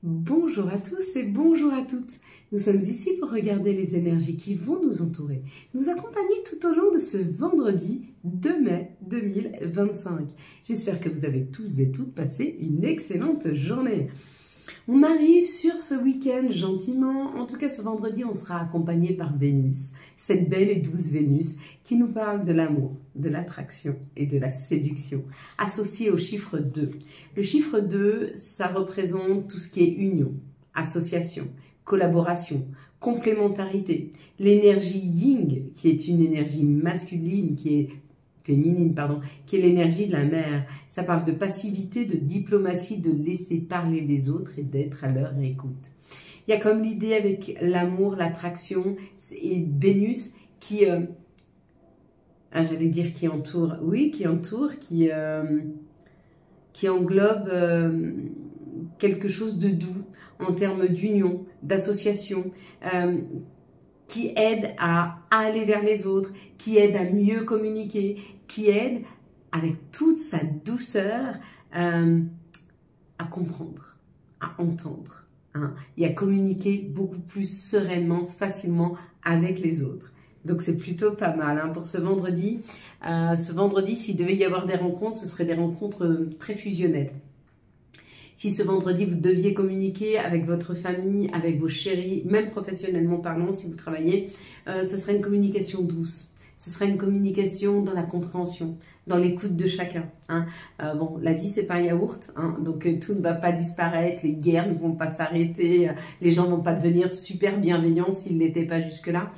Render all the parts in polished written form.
Bonjour à tous et bonjour à toutes. Nous sommes ici pour regarder les énergies qui vont nous entourer, nous accompagner tout au long de ce vendredi 2 mai 2025. J'espère que vous avez tous et toutes passé une excellente journée. On arrive sur ce week-end gentiment. En tout cas, ce vendredi, on sera accompagné par Vénus, cette belle et douce Vénus qui nous parle de l'amour, de l'attraction et de la séduction, associée au chiffre 2. Le chiffre 2, ça représente tout ce qui est union, association, collaboration, complémentarité. L'énergie Yin, qui est une énergie masculine, féminine, qui est l'énergie de la mère. Ça parle de passivité, de diplomatie, de laisser parler les autres et d'être à leur écoute. Il y a comme l'idée avec l'amour, l'attraction et Vénus qui, j'allais dire qui entoure, oui, qui englobe quelque chose de doux en termes d'union, d'association, qui aide à aller vers les autres, qui aide à mieux communiquer, qui aide avec toute sa douceur à comprendre, à entendre, et à communiquer beaucoup plus sereinement, facilement avec les autres. Donc c'est plutôt pas mal pour ce vendredi. Ce vendredi, s'il devait y avoir des rencontres, ce seraient des rencontres très fusionnelles. Si ce vendredi, vous deviez communiquer avec votre famille, avec vos chéris, même professionnellement parlant, si vous travaillez, ce serait une communication douce. Ce serait une communication dans la compréhension, dans l'écoute de chacun. Bon, la vie, c'est pas un yaourt, donc tout ne va pas disparaître, les guerres ne vont pas s'arrêter, les gens ne vont pas devenir super bienveillants s'ils ne l'étaient pas jusque-là.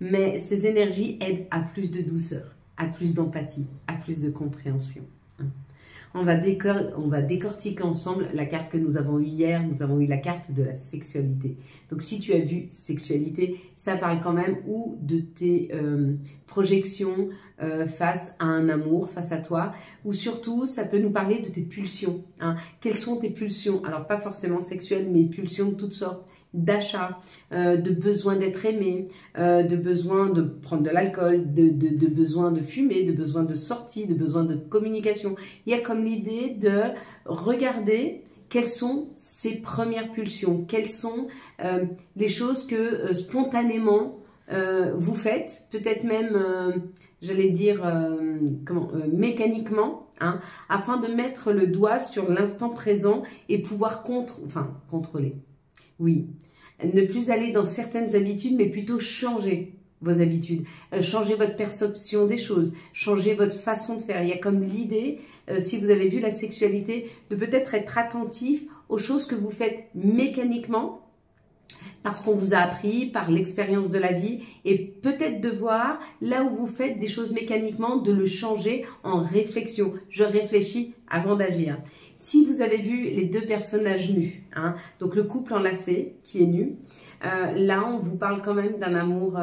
Mais ces énergies aident à plus de douceur, à plus d'empathie, à plus de compréhension. On va décortiquer ensemble la carte que nous avons eue hier. Nous avons eu la carte de la sexualité. Donc, si tu as vu sexualité, ça parle quand même ou de tes projections face à un amour, face à toi. Ou surtout, ça peut nous parler de tes pulsions. Quelles sont tes pulsions? Alors, pas forcément sexuelles, mais pulsions de toutes sortes. D'achat, de besoin d'être aimé, de besoin de prendre de l'alcool, de besoin de fumer, de besoin de sortie, de besoin de communication. Il y a comme l'idée de regarder quelles sont ses premières pulsions, quelles sont les choses que spontanément vous faites, peut-être même, j'allais dire, mécaniquement, afin de mettre le doigt sur l'instant présent et pouvoir contrôler. Oui, ne plus aller dans certaines habitudes, mais plutôt changer vos habitudes, changer votre perception des choses, changer votre façon de faire. Il y a comme l'idée, si vous avez vu la sexualité, de peut-être être attentif aux choses que vous faites mécaniquement, parce qu'on vous a appris, par l'expérience de la vie, et peut-être de voir là où vous faites des choses mécaniquement, de le changer en réflexion. Je réfléchis avant d'agir. Si vous avez vu les deux personnages nus, donc le couple enlacé qui est nu, là on vous parle quand même d'un amour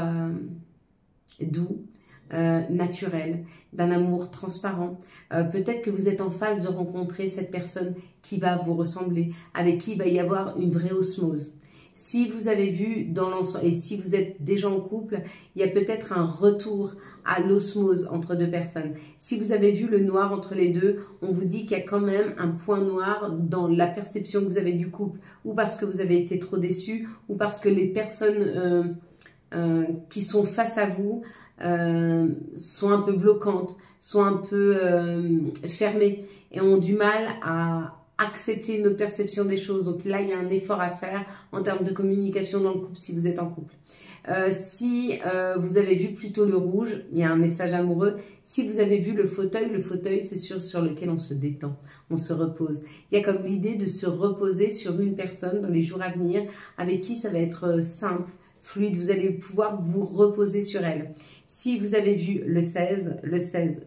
doux, naturel, d'un amour transparent. Peut-être que vous êtes en phase de rencontrer cette personne qui va vous ressembler, avec qui il va y avoir une vraie osmose. Si vous avez vu dans l'ensemble, et si vous êtes déjà en couple, il y a peut-être un retour à l'osmose entre deux personnes. Si vous avez vu le noir entre les deux, on vous dit qu'il y a quand même un point noir dans la perception que vous avez du couple, ou parce que vous avez été trop déçus, ou parce que les personnes qui sont face à vous sont un peu bloquantes, sont un peu fermées, et ont du mal à accepter notre perception des choses. Donc là, il y a un effort à faire en termes de communication dans le couple si vous êtes en couple. Si vous avez vu plutôt le rouge, il y a un message amoureux. Si vous avez vu le fauteuil c'est sur lequel on se détend, on se repose. Il y a comme l'idée de se reposer sur une personne dans les jours à venir avec qui ça va être simple, fluide, vous allez pouvoir vous reposer sur elle. Si vous avez vu le 16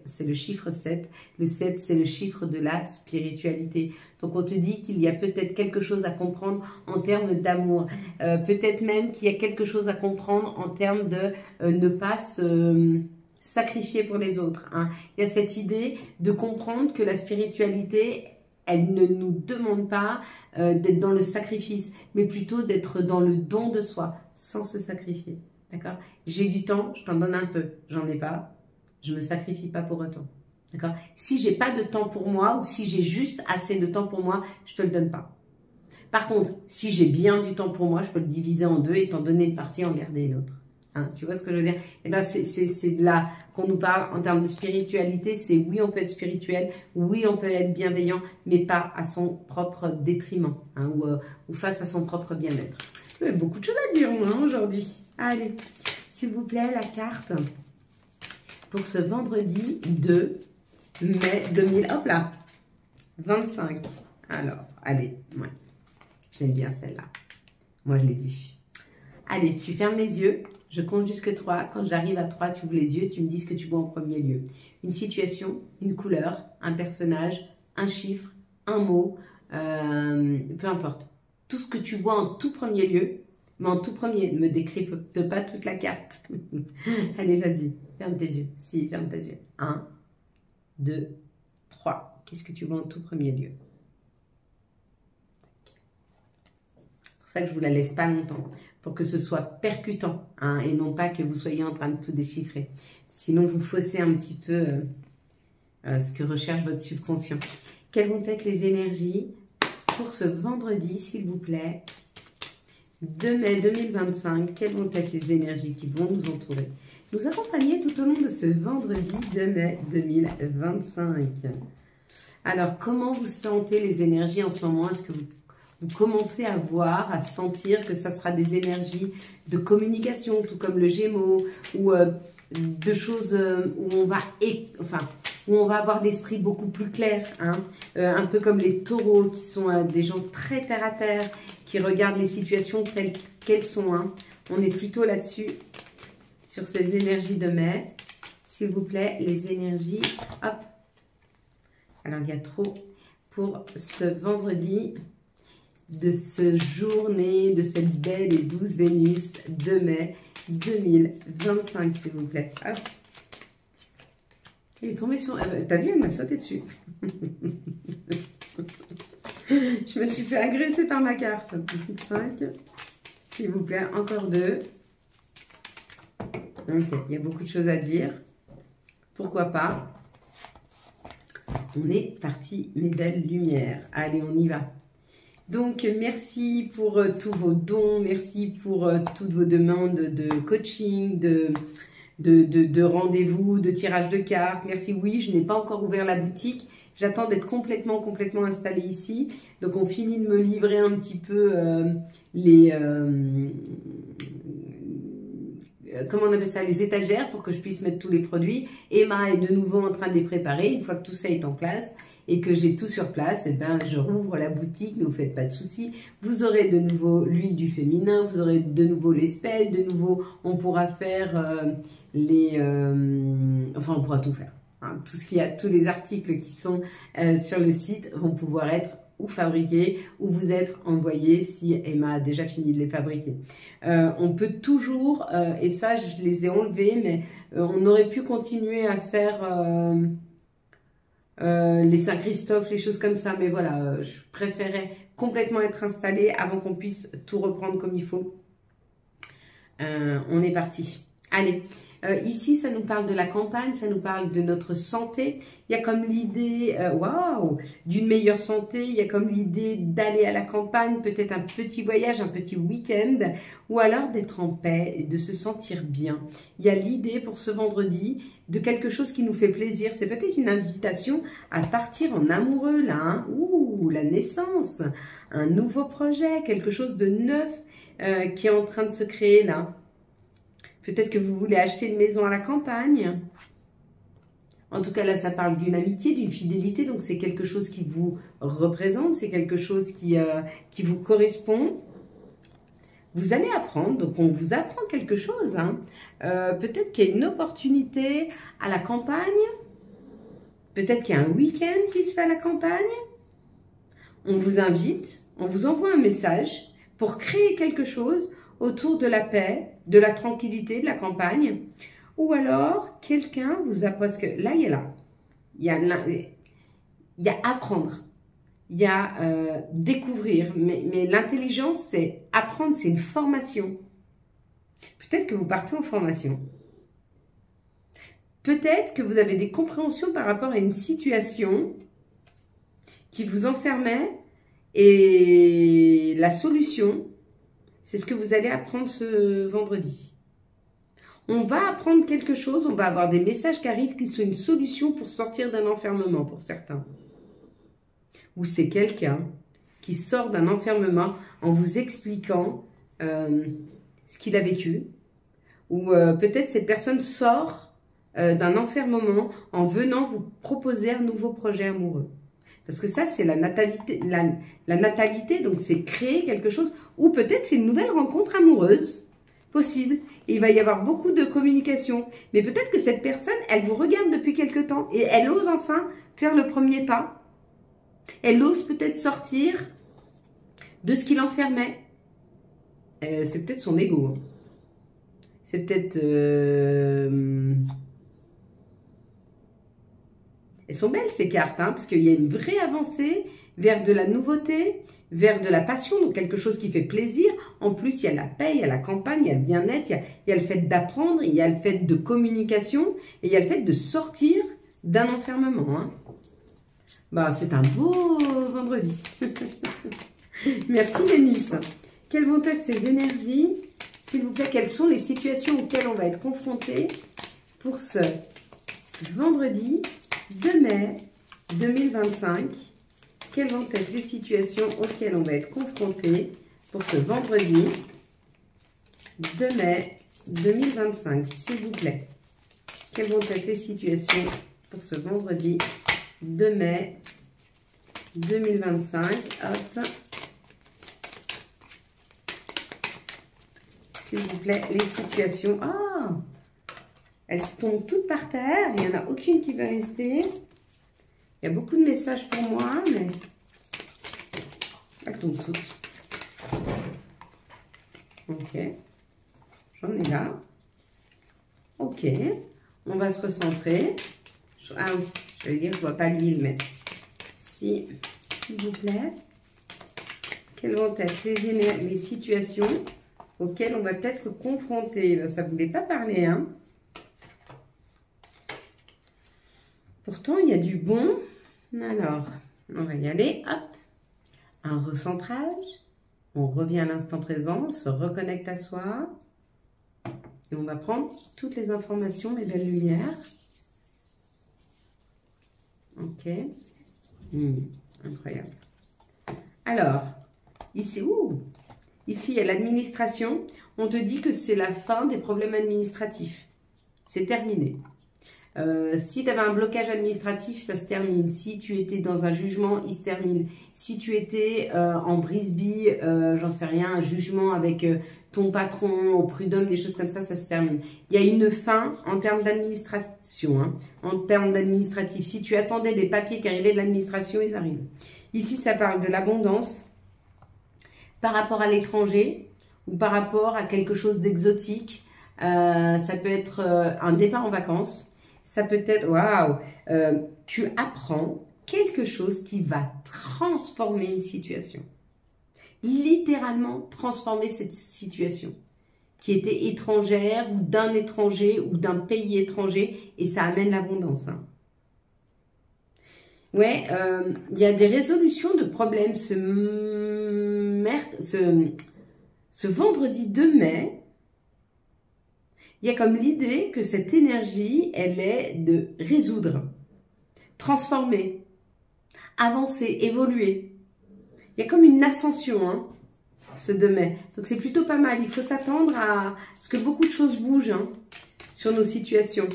c'est le chiffre 7, le 7 c'est le chiffre de la spiritualité. Donc on te dit qu'il y a peut-être quelque chose à comprendre en termes d'amour, peut-être même qu'il y a quelque chose à comprendre en termes de ne pas se sacrifier pour les autres. Il y a cette idée de comprendre que la spiritualité, elle ne nous demande pas d'être dans le sacrifice, mais plutôt d'être dans le don de soi, sans se sacrifier. D'accord? J'ai du temps, je t'en donne un peu. J'en ai pas, je ne me sacrifie pas pour autant. D'accord? Si j'ai pas de temps pour moi, ou si j'ai juste assez de temps pour moi, je te le donne pas. Par contre, si j'ai bien du temps pour moi, je peux le diviser en deux et t'en donner une partie et en garder l'autre. Hein, tu vois ce que je veux dire? Et ben c'est de là qu'on nous parle en termes de spiritualité. C'est oui, on peut être spirituel, oui, on peut être bienveillant, mais pas à son propre détriment, hein, ou face à son propre bien-être. Beaucoup de choses à dire, moi, aujourd'hui. Allez, s'il vous plaît, la carte pour ce vendredi 2 mai 2000. Hop là, 25. Alors, allez, ouais, j'aime bien celle-là. Moi, je l'ai vue. Allez, tu fermes les yeux. Je compte jusque 3. Quand j'arrive à 3, tu ouvres les yeux. Tu me dis ce que tu vois en premier lieu. Une situation, une couleur, un personnage, un chiffre, un mot, peu importe. Tout ce que tu vois en tout premier lieu, mais en tout premier, ne me décrypte pas toute la carte. Allez, vas-y, ferme tes yeux. Si, ferme tes yeux. 1, 2, 3. Qu'est-ce que tu vois en tout premier lieu? C'est pour ça que je ne vous la laisse pas longtemps, pour que ce soit percutant, hein, et non pas que vous soyez en train de tout déchiffrer. Sinon, vous faussez un petit peu ce que recherche votre subconscient. Quelles vont être les énergies pour ce vendredi, s'il vous plaît, 2 mai 2025? Quelles vont être les énergies qui vont nous entourer, nous accompagner tout au long de ce vendredi 2 mai 2025? Alors, comment vous sentez les énergies en ce moment? Est-ce que vous commencez à voir, à sentir que ça sera des énergies de communication, tout comme le Gémeaux, ou de choses où on va avoir l'esprit beaucoup plus clair, hein, un peu comme les taureaux, qui sont des gens très terre à terre, qui regardent les situations telles qu'elles sont. Hein. On est plutôt là-dessus, sur ces énergies de mai. S'il vous plaît, les énergies, hop. Alors, il y a trop pour ce vendredi de ce journée, de cette belle et douce Vénus de mai 2025, s'il vous plaît. Hop. Il est tombé sur... T'as vu, elle m'a sauté dessus. Je me suis fait agresser par ma carte. 5, s'il vous plaît, encore 2. Ok, il y a beaucoup de choses à dire. Pourquoi pas? On est parti, mes belles lumières. Allez, on y va. Donc, merci pour tous vos dons, merci pour toutes vos demandes de coaching, de rendez-vous, de tirage de cartes. Merci, oui, je n'ai pas encore ouvert la boutique. J'attends d'être complètement installée ici. Donc, on finit de me livrer un petit peu comment on appelle ça, les étagères pour que je puisse mettre tous les produits. Emma est de nouveau en train de les préparer. Une fois que tout ça est en place et que j'ai tout sur place, eh ben, je rouvre la boutique, ne vous faites pas de soucis. Vous aurez de nouveau l'huile du féminin, vous aurez de nouveau les spells, de nouveau on pourra faire enfin on pourra tout faire. Hein. Tout ce qu'il y a, tous les articles qui sont sur le site vont pouvoir être ou fabriqués ou vous être envoyés si Emma a déjà fini de les fabriquer. On peut toujours, et ça je les ai enlevés, mais on aurait pu continuer à faire les Saint-Christophe, les choses comme ça, mais voilà, je préférais complètement être installée avant qu'on puisse tout reprendre comme il faut. On est parti. Allez. Ici, ça nous parle de la campagne, ça nous parle de notre santé. Il y a comme l'idée, waouh, d'une meilleure santé. Il y a comme l'idée d'aller à la campagne, peut-être un petit voyage, un petit week-end, ou alors d'être en paix et de se sentir bien. Il y a l'idée pour ce vendredi de quelque chose qui nous fait plaisir. C'est peut-être une invitation à partir en amoureux, là. Hein. Ouh, la naissance, un nouveau projet, quelque chose de neuf qui est en train de se créer, là. Peut-être que vous voulez acheter une maison à la campagne. En tout cas, là, ça parle d'une amitié, d'une fidélité. Donc, c'est quelque chose qui vous représente. C'est quelque chose qui vous correspond. Vous allez apprendre. Donc, on vous apprend quelque chose. Hein. Peut-être qu'il y a une opportunité à la campagne. Peut-être qu'il y a un week-end qui se fait à la campagne. On vous invite. On vous envoie un message pour créer quelque chose autour de la paix, de la tranquillité, de la campagne, ou alors quelqu'un vous a, parce que là, il y a apprendre, il y a découvrir, mais l'intelligence, c'est apprendre, c'est une formation. Peut-être que vous partez en formation. Peut-être que vous avez des compréhensions par rapport à une situation qui vous enfermait Et la solution, c'est ce que vous allez apprendre ce vendredi. On va apprendre quelque chose, on va avoir des messages qui arrivent qui sont une solution pour sortir d'un enfermement pour certains. Ou c'est quelqu'un qui sort d'un enfermement en vous expliquant ce qu'il a vécu. Ou peut-être cette personne sort d'un enfermement en venant vous proposer un nouveau projet amoureux. Parce que ça, c'est la natalité, la natalité, donc c'est créer quelque chose. Ou peut-être c'est une nouvelle rencontre amoureuse possible. Et il va y avoir beaucoup de communication. Mais peut-être que cette personne, elle vous regarde depuis quelque temps et elle ose enfin faire le premier pas. Elle ose peut-être sortir de ce qui l'enfermait. C'est peut-être son ego. C'est peut-être... Elles sont belles ces cartes, hein, parce qu'il y a une vraie avancée vers de la nouveauté, vers de la passion, donc quelque chose qui fait plaisir. En plus, il y a la paix, il y a la campagne, il y a le bien-être, il y a le fait d'apprendre, il y a le fait de communication, et il y a le fait de sortir d'un enfermement. Hein. Bah, c'est un beau vendredi. Merci Vénus. Quelles vont être ces énergies? S'il vous plaît, quelles sont les situations auxquelles on va être confronté pour ce vendredi 2 mai 2025? Quelles vont être les situations auxquelles on va être confronté pour ce vendredi 2 mai 2025, s'il vous plaît? Quelles vont être les situations pour ce vendredi 2 mai 2025? Hop. S'il vous plaît, les situations. Ah! Elles tombent toutes par terre. Il n'y en a aucune qui va rester. Il y a beaucoup de messages pour moi, mais elles tombent toutes. Ok. J'en ai là. Ok. On va se recentrer. Ah oui, j'allais dire, je ne vois pas l'huile, mais si, s'il vous plaît. Quelles vont être les situations auxquelles on va être confronté? Ça ne voulait pas parler, hein? Pourtant, il y a du bon. Alors, on va y aller. Hop. Un recentrage. On revient à l'instant présent. On se reconnecte à soi. Et on va prendre toutes les informations, mes belles lumières. Ok. Incroyable. Alors, ici, ici, il y a l'administration. On te dit que c'est la fin des problèmes administratifs. C'est terminé. Si tu avais un blocage administratif, ça se termine. Si tu étais dans un jugement, il se termine. Si tu étais en brisbee, j'en sais rien, un jugement avec ton patron, au prud'homme, des choses comme ça, ça se termine. Il y a une fin en termes d'administration, hein, en termes d'administratif. Si tu attendais des papiers qui arrivaient de l'administration, ils arrivent. Ici, ça parle de l'abondance par rapport à l'étranger ou par rapport à quelque chose d'exotique. Ça peut être un départ en vacances. Ça peut être, waouh, tu apprends quelque chose qui va transformer une situation. Littéralement transformer cette situation qui était étrangère ou d'un étranger ou d'un pays étranger, et ça amène l'abondance. Hein. Ouais, il y a des résolutions de problèmes ce vendredi 2 mai. Il y a comme l'idée que cette énergie, elle est de résoudre, transformer, avancer, évoluer. Il y a comme une ascension, hein, ce 2 mai. Donc c'est plutôt pas mal. Il faut s'attendre à ce que beaucoup de choses bougent hein, sur nos situations.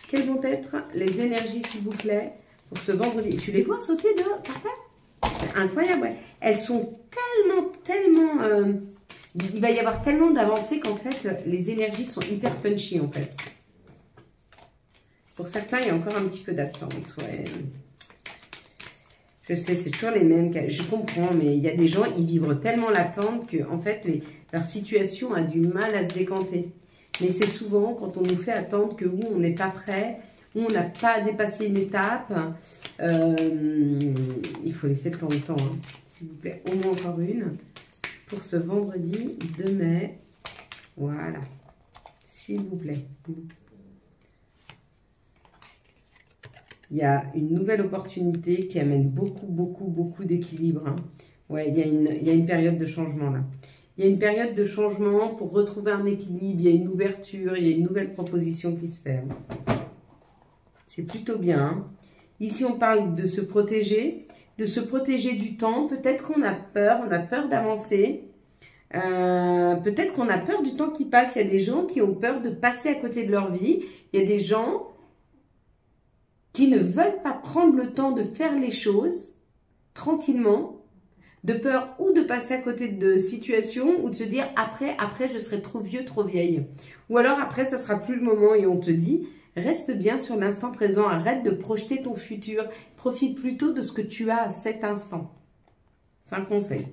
Quelles vont être les énergies, s'il vous plaît, pour ce vendredi? Tu les vois sauter de par terre? C'est incroyable, ouais. Elles sont tellement... il va y avoir tellement d'avancées qu'en fait, les énergies sont hyper punchy, en fait. Pour certains, il y a encore un petit peu d'attente, ouais. Je sais, c'est toujours les mêmes. Je comprends, mais il y a des gens, ils vivent tellement l'attente que, en fait, leur situation a du mal à se décanter. Mais c'est souvent quand on nous fait attendre que, on n'est pas prêt, ou on n'a pas dépassé une étape. Il faut laisser le temps au temps, hein. S'il vous plaît, au moins encore une. Pour ce vendredi 2 mai. Voilà. S'il vous plaît. Il y a une nouvelle opportunité qui amène beaucoup d'équilibre. Hein. Ouais, il y a une période de changement là. Il y a une période de changement pour retrouver un équilibre, il y a une ouverture, il y a une nouvelle proposition qui se fait. C'est plutôt bien. Hein. Ici, on parle de se protéger du temps. Peut-être qu'on a peur d'avancer. Peut-être qu'on a peur du temps qui passe. Il y a des gens qui ont peur de passer à côté de leur vie. Il y a des gens qui ne veulent pas prendre le temps de faire les choses tranquillement, de peur ou de passer à côté de situations ou de se dire après je serai trop vieux, trop vieille. Ou alors après ça sera plus le moment et on te dit reste bien sur l'instant présent, arrête de projeter ton futur, profite plutôt de ce que tu as à cet instant. C'est un conseil.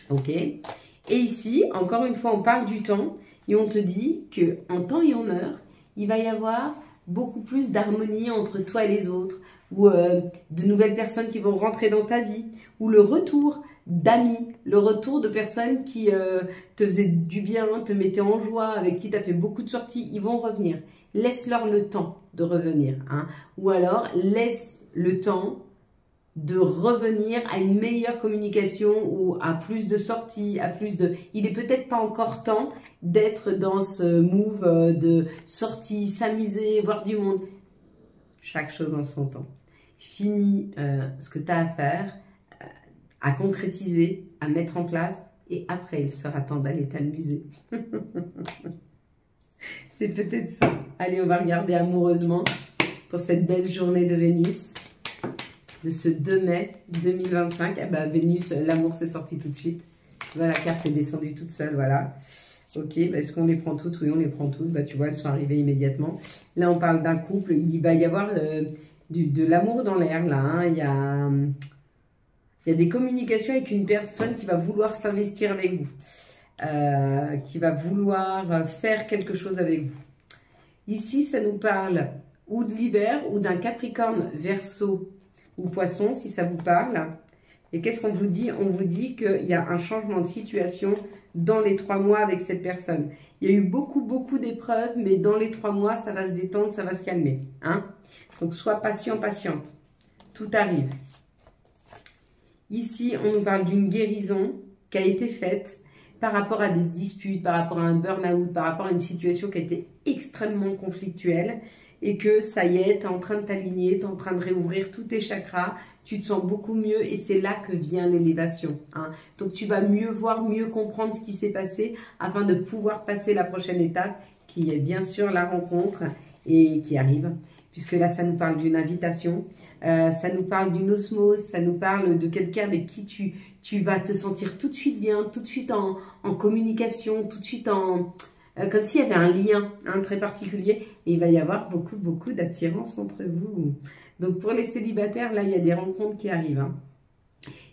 Ok. Et ici, encore une fois, on parle du temps et on te dit que en temps et en heure, il va y avoir beaucoup plus d'harmonie entre toi et les autres, ou de nouvelles personnes qui vont rentrer dans ta vie, ou le retour d'amis, le retour de personnes qui te faisaient du bien, te mettaient en joie, avec qui tu as fait beaucoup de sorties, ils vont revenir. Laisse-leur le temps de revenir. Hein. Ou alors, laisse le temps de revenir à une meilleure communication ou à plus de sorties, à plus de... Il est peut-être pas encore temps d'être dans ce move de sortie, s'amuser, voir du monde. Chaque chose en son temps. Finis ce que tu as à faire, à concrétiser, à mettre en place et après, il sera temps d'aller t'amuser. C'est peut-être ça. Allez, on va regarder amoureusement pour cette belle journée de Vénus. De ce 2 mai 2025. Eh ben, Vénus, l'amour, c'est sorti tout de suite. Tu vois, la carte est descendue toute seule, voilà. Ok, bah, est-ce qu'on les prend toutes? Oui, on les prend toutes. Bah, tu vois, elles sont arrivées immédiatement. Là, on parle d'un couple. Il va y avoir de l'amour dans l'air, là. Hein. Il y a des communications avec une personne qui va vouloir s'investir avec vous. Qui va vouloir faire quelque chose avec vous. Ici, ça nous parle ou de l'hiver ou d'un Capricorne, Verseau ou Poisson, si ça vous parle. Et qu'est-ce qu'on vous dit? On vous dit qu'il y a un changement de situation dans les 3 mois avec cette personne. Il y a eu beaucoup d'épreuves, mais dans les 3 mois, ça va se détendre, ça va se calmer. Hein? Donc, sois patient, patiente. Tout arrive. Ici, on nous parle d'une guérison qui a été faite par rapport à des disputes, par rapport à un burn-out, par rapport à une situation qui a été extrêmement conflictuelle et que ça y est, tu es en train de t'aligner, tu es en train de réouvrir tous tes chakras, tu te sens beaucoup mieux et c'est là que vient l'élévation. Hein. Donc tu vas mieux voir, mieux comprendre ce qui s'est passé afin de pouvoir passer la prochaine étape qui est bien sûr la rencontre et qui arrive. Puisque là, ça nous parle d'une invitation, ça nous parle d'une osmose, ça nous parle de quelqu'un avec qui tu vas te sentir tout de suite bien, tout de suite en communication, tout de suite comme s'il y avait un lien très particulier. Et il va y avoir beaucoup d'attirance entre vous. Donc pour les célibataires, là, il y a des rencontres qui arrivent. Hein.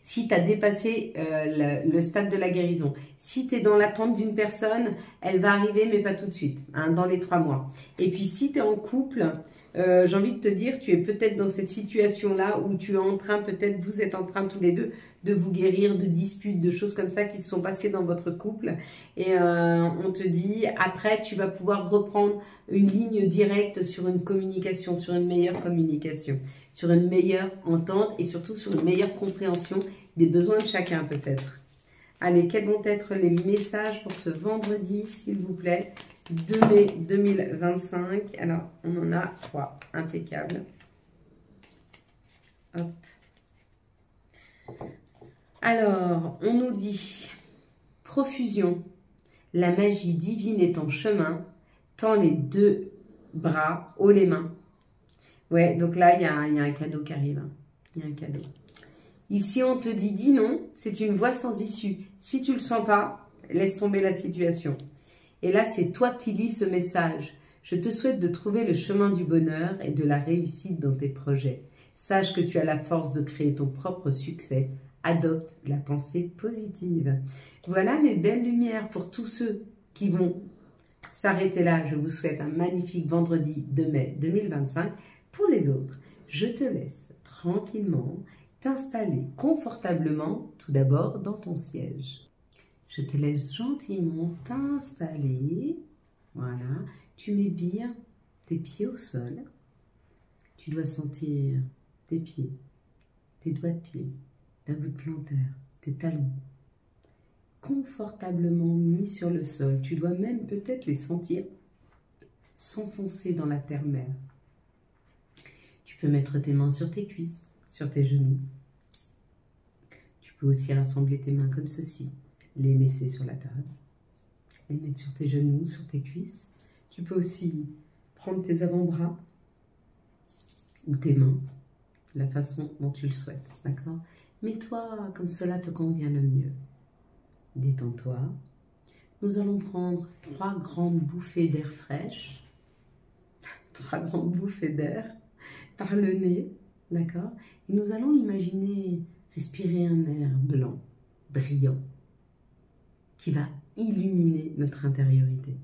Si tu as dépassé le stade de la guérison, si tu es dans l'attente d'une personne, elle va arriver, mais pas tout de suite, hein, dans les 3 mois. Et puis si tu es en couple... j'ai envie de te dire, tu es peut-être dans cette situation-là où tu es en train, peut-être vous êtes en train tous les deux de vous guérir de disputes, de choses comme ça qui se sont passées dans votre couple. Et on te dit, après, tu vas pouvoir reprendre une ligne directe sur une communication, sur une meilleure communication, sur une meilleure entente et surtout sur une meilleure compréhension des besoins de chacun peut-être. Allez, quels vont être les messages pour ce vendredi, s'il vous plaît ? 2 mai 2025. Alors, on en a 3. Impeccable. Hop. Alors, on nous dit profusion. La magie divine est en chemin. Tends les 2 bras, haut les mains. Ouais, donc là, il y a un cadeau qui arrive. Hein. Il y a un cadeau. Ici, on te dit, dis non, c'est une voie sans issue. Si tu ne le sens pas, laisse tomber la situation. Et là, c'est toi qui lis ce message. Je te souhaite de trouver le chemin du bonheur et de la réussite dans tes projets. Sache que tu as la force de créer ton propre succès. Adopte la pensée positive. Voilà mes belles lumières pour tous ceux qui vont s'arrêter là. Je vous souhaite un magnifique vendredi 2 mai 2025. Pour les autres, je te laisse tranquillement t'installer confortablement tout d'abord dans ton siège. Je te laisse gentiment t'installer. Voilà. Tu mets bien tes pieds au sol. Tu dois sentir tes pieds, tes doigts de pied, ta voûte plantaire, tes talons, confortablement mis sur le sol. Tu dois même peut-être les sentir s'enfoncer dans la terre-mère. Tu peux mettre tes mains sur tes cuisses, sur tes genoux. Tu peux aussi rassembler tes mains comme ceci, les laisser sur la table, les mettre sur tes genoux, sur tes cuisses. Tu peux aussi prendre tes avant-bras ou tes mains, la façon dont tu le souhaites, d'accord? Mets-toi comme cela te convient le mieux. Détends-toi. Nous allons prendre 3 grandes bouffées d'air fraîche. 3 grandes bouffées d'air par le nez, d'accord? Et nous allons imaginer respirer un air blanc, brillant, qui va illuminer notre intériorité.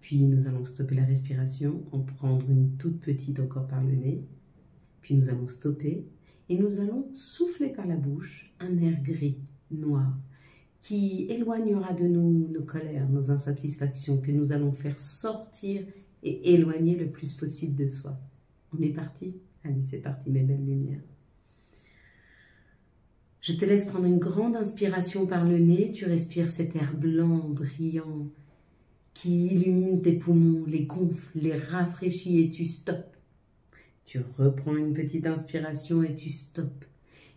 Puis nous allons stopper la respiration, en prendre une toute petite encore par le nez. Puis nous allons stopper et nous allons souffler par la bouche un air gris, noir, qui éloignera de nous nos colères, nos insatisfactions, que nous allons faire sortir et éloigner le plus possible de soi. On est parti? Allez, c'est parti mes belles lumières. Je te laisse prendre une grande inspiration par le nez. Tu respires cet air blanc, brillant, qui illumine tes poumons, les gonfle, les rafraîchit et tu stoppes. Tu reprends une petite inspiration et tu stoppes.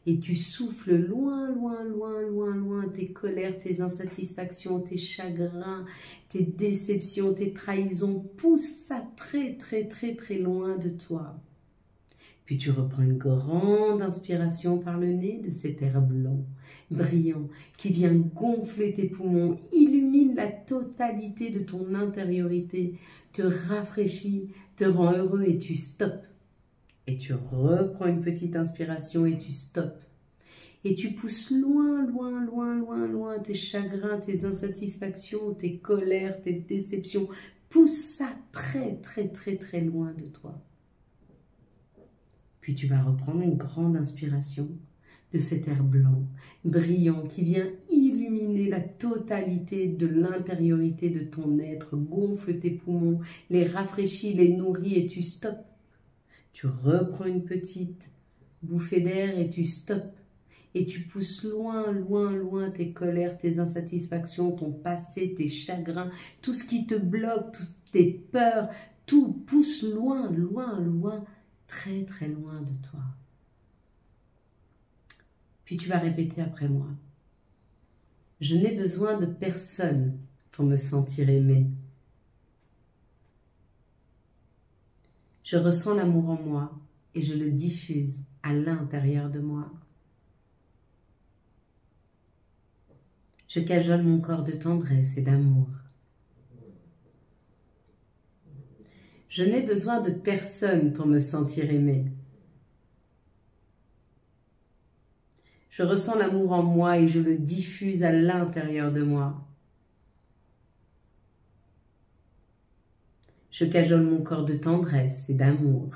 Et tu souffles loin, loin, loin, loin, loin tes colères, tes insatisfactions, tes chagrins, tes déceptions, tes trahisons. Pousse ça très, très, très, très loin de toi. Puis tu reprends une grande inspiration par le nez de cet air blanc, brillant, qui vient gonfler tes poumons, illumine la totalité de ton intériorité, te rafraîchit, te rend heureux et tu stoppes. Et tu reprends une petite inspiration et tu stoppes. Et tu pousses loin, loin, loin, loin, loin tes chagrins, tes insatisfactions, tes colères, tes déceptions. Pousse ça très, très, très, très loin de toi. Puis tu vas reprendre une grande inspiration de cet air blanc, brillant, qui vient illuminer la totalité de l'intériorité de ton être, gonfle tes poumons, les rafraîchit, les nourrit et tu stoppes. Tu reprends une petite bouffée d'air et tu stoppes. Et tu pousses loin, loin, loin tes colères, tes insatisfactions, ton passé, tes chagrins, tout ce qui te bloque, toutes tes peurs, tout pousse loin, loin, loin, très, très loin de toi. Puis tu vas répéter après moi. Je n'ai besoin de personne pour me sentir aimée. Je ressens l'amour en moi et je le diffuse à l'intérieur de moi. Je cajole mon corps de tendresse et d'amour. Je n'ai besoin de personne pour me sentir aimée. Je ressens l'amour en moi et je le diffuse à l'intérieur de moi. Je cajole mon corps de tendresse et d'amour.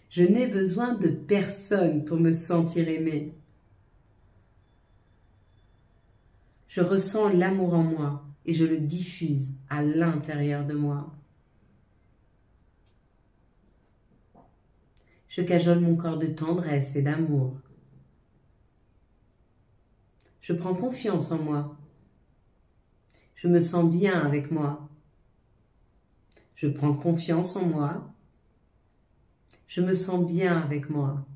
Je n'ai besoin de personne pour me sentir aimée. Je ressens l'amour en moi et je le diffuse à l'intérieur de moi. Je cajole mon corps de tendresse et d'amour. Je prends confiance en moi. Je me sens bien avec moi. Je prends confiance en moi. Je me sens bien avec moi.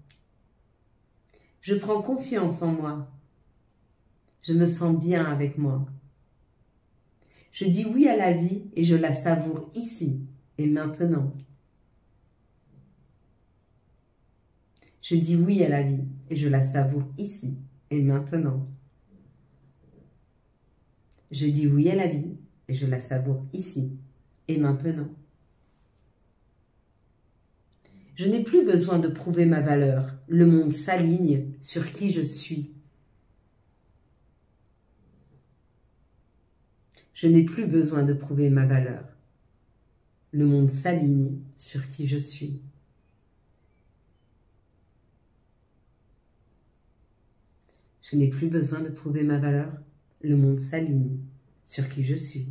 Je prends confiance en moi. Je me sens bien avec moi. Je dis oui à la vie et je la savoure ici et maintenant. Je dis oui à la vie et je la savoure ici et maintenant. Je dis oui à la vie et je la savoure ici et maintenant. Je n'ai plus besoin de prouver ma valeur. Le monde s'aligne sur qui je suis. Je n'ai plus besoin de prouver ma valeur. Le monde s'aligne sur qui je suis. Je n'ai plus besoin de prouver ma valeur. Le monde s'aligne sur qui je suis.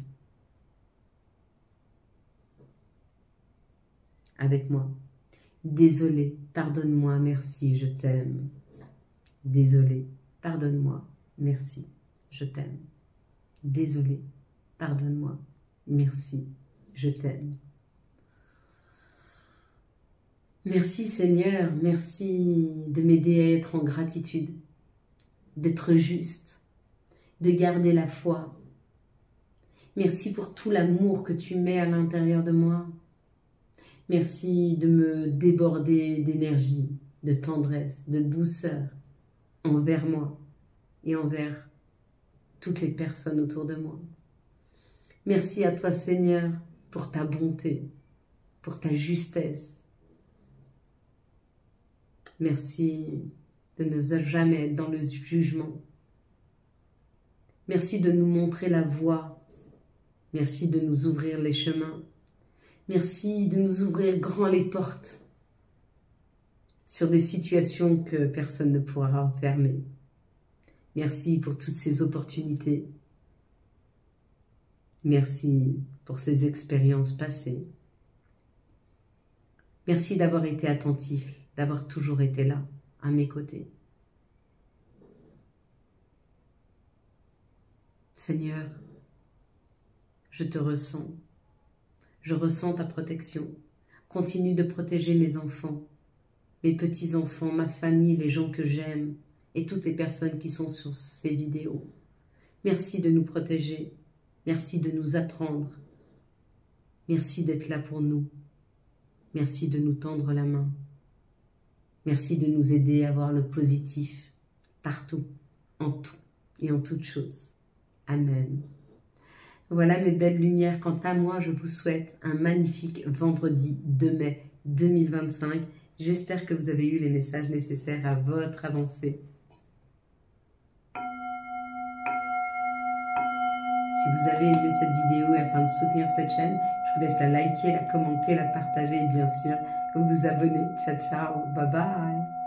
Avec moi. Désolé, pardonne-moi, merci, je t'aime. Désolé, pardonne-moi, merci, je t'aime. Désolé, pardonne-moi, merci, je t'aime. Merci Seigneur, merci de m'aider à être en gratitude, d'être juste, de garder la foi. Merci pour tout l'amour que tu mets à l'intérieur de moi. Merci de me déborder d'énergie, de tendresse, de douceur envers moi et envers toutes les personnes autour de moi. Merci à toi Seigneur pour ta bonté, pour ta justesse. Merci de ne jamais être dans le jugement. Merci de nous montrer la voie. Merci de nous ouvrir les chemins. Merci de nous ouvrir grand les portes sur des situations que personne ne pourra fermer. Merci pour toutes ces opportunités. Merci pour ces expériences passées. Merci d'avoir été attentif, d'avoir toujours été là, à mes côtés. Seigneur, je te ressens. Je ressens ta protection. Continue de protéger mes enfants, mes petits-enfants, ma famille, les gens que j'aime et toutes les personnes qui sont sur ces vidéos. Merci de nous protéger. Merci de nous apprendre. Merci d'être là pour nous. Merci de nous tendre la main. Merci de nous aider à voir le positif partout, en tout et en toutes choses. Amen. Voilà mes belles lumières. Quant à moi, je vous souhaite un magnifique vendredi 2 mai 2025. J'espère que vous avez eu les messages nécessaires à votre avancée. Si vous avez aimé cette vidéo et afin de soutenir cette chaîne, je vous laisse la liker, la commenter, la partager et bien sûr vous abonner. Ciao, ciao, bye bye.